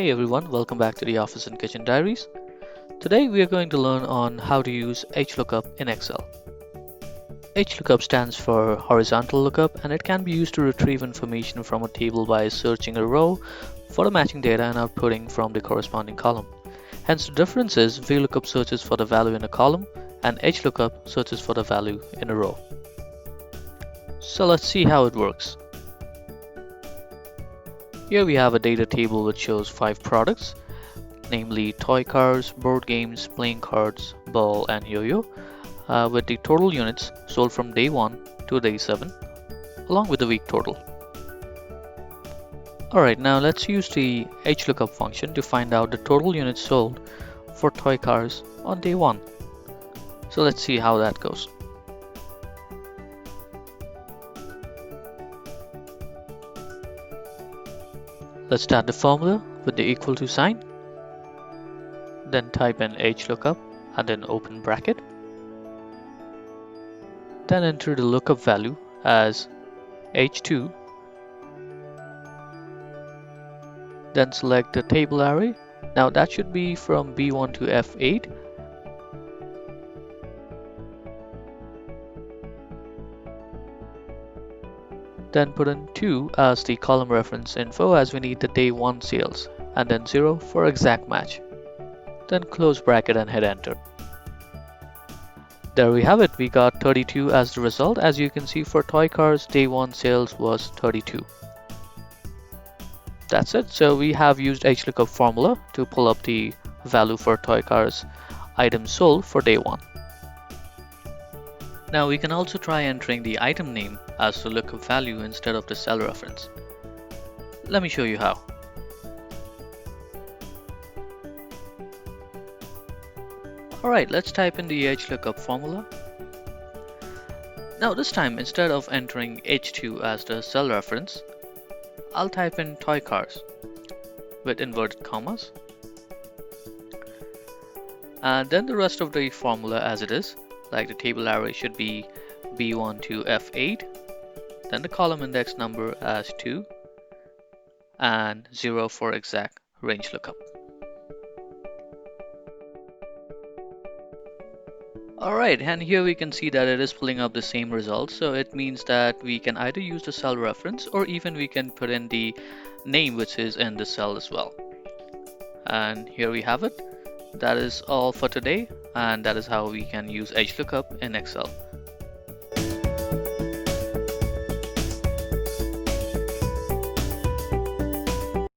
Hey everyone, welcome back to the Office and Kitchen Diaries. Today we are going to learn on how to use Hlookup in Excel. Hlookup stands for horizontal lookup and it can be used to retrieve information from a table by searching a row for the matching data and outputting from the corresponding column. Hence the difference is VLOOKUP searches for the value in a column and Hlookup searches for the value in a row. So let's see how it works. Here we have a data table which shows 5 products, namely toy cars, board games, playing cards, ball and yo-yo, with the total units sold from day 1 to day 7, along with the week total. Alright, now let's use the Hlookup function to find out the total units sold for toy cars on day 1. So let's see how that goes. Let's start the formula with the equal to sign. Then type in Hlookup and then open bracket. Then enter the lookup value as H2. Then select the table array. Now that should be from B1 to F8. Then put in 2 as the column reference info as we need the day 1 sales, and then 0 for exact match. Then close bracket and hit enter. There we have it, we got 32 as the result. As you can see, for toy cars, day 1 sales was 32. That's it. So we have used Hlookup formula to pull up the value for toy cars items sold for day 1. Now we can also try entering the item name as the lookup value instead of the cell reference. Let me show you how. Alright, let's type in the Hlookup formula. Now this time, instead of entering H2 as the cell reference, I'll type in toy cars with inverted commas. And then the rest of the formula as it is, like the table array should be B1 to F8, then the column index number as 2, and 0 for exact range lookup. Alright, and here we can see that it is pulling up the same result, so it means that we can either use the cell reference or even we can put in the name which is in the cell as well. And here we have it. That is all for today, and that is how we can use Hlookup in Excel.